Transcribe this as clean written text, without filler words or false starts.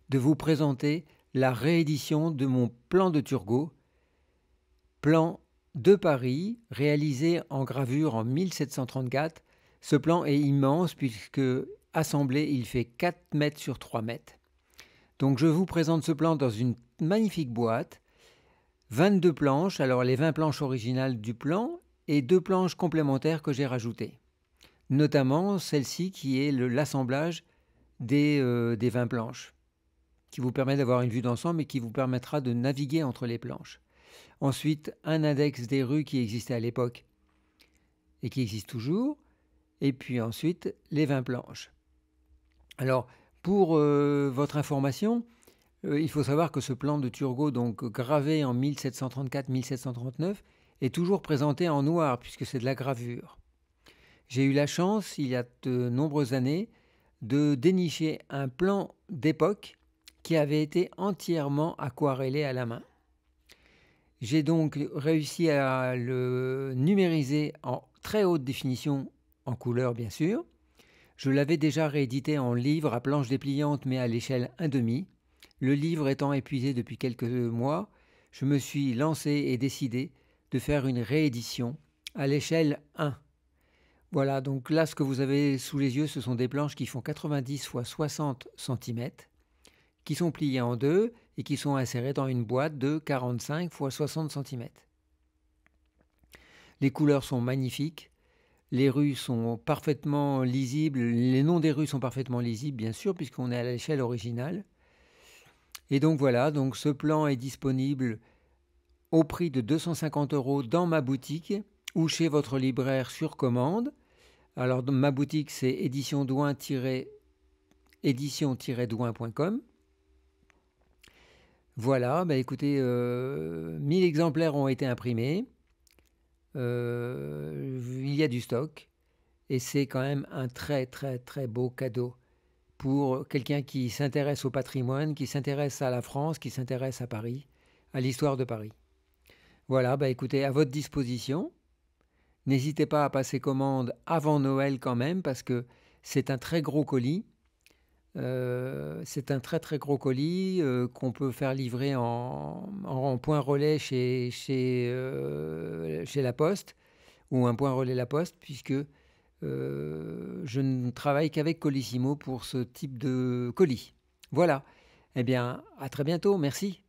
de vous présenter la réédition de mon plan de Turgot, plan de Paris, réalisé en gravure en 1734. Ce plan est immense puisque assemblé, il fait 4 mètres sur 3 mètres. Donc je vous présente ce plan dans une magnifique boîte, 22 planches, alors les 20 planches originales du plan et 2 planches complémentaires que j'ai rajoutées. Notamment celle-ci qui est l'assemblage des 20 planches, qui vous permet d'avoir une vue d'ensemble et qui vous permettra de naviguer entre les planches. Ensuite, un index des rues qui existait à l'époque et qui existe toujours. Et puis ensuite, les 20 planches. Alors, pour votre information, il faut savoir que ce plan de Turgot, donc gravé en 1734-1739, est toujours présenté en noir puisque c'est de la gravure. J'ai eu la chance, il y a de nombreuses années, de dénicher un plan d'époque qui avait été entièrement aquarellé à la main. J'ai donc réussi à le numériser en très haute définition, en couleur bien sûr. Je l'avais déjà réédité en livre à planche dépliante mais à l'échelle 1,5. Le livre étant épuisé depuis quelques mois, je me suis lancé et décidé de faire une réédition à l'échelle 1. Voilà, donc là ce que vous avez sous les yeux, ce sont des planches qui font 90 x 60 cm, qui sont pliées en deux et qui sont insérées dans une boîte de 45 x 60 cm. Les couleurs sont magnifiques, les rues sont parfaitement lisibles, les noms des rues sont parfaitement lisibles bien sûr puisqu'on est à l'échelle originale. Et donc voilà, donc ce plan est disponible au prix de 250 € dans ma boutique ou chez votre libraire sur commande. Alors ma boutique c'est édition-douin.com. Voilà, bah écoutez, 1000 exemplaires ont été imprimés. Il y a du stock et c'est quand même un très très très beau cadeau pour quelqu'un qui s'intéresse au patrimoine, qui s'intéresse à la France, qui s'intéresse à Paris, à l'histoire de Paris. Voilà, bah écoutez, à votre disposition. N'hésitez pas à passer commande avant Noël quand même parce que c'est un très gros colis. C'est un très très gros colis qu'on peut faire livrer en point relais chez La Poste ou un point relais La Poste puisque je ne travaille qu'avec Colissimo pour ce type de colis. Voilà. Eh bien, à très bientôt. Merci.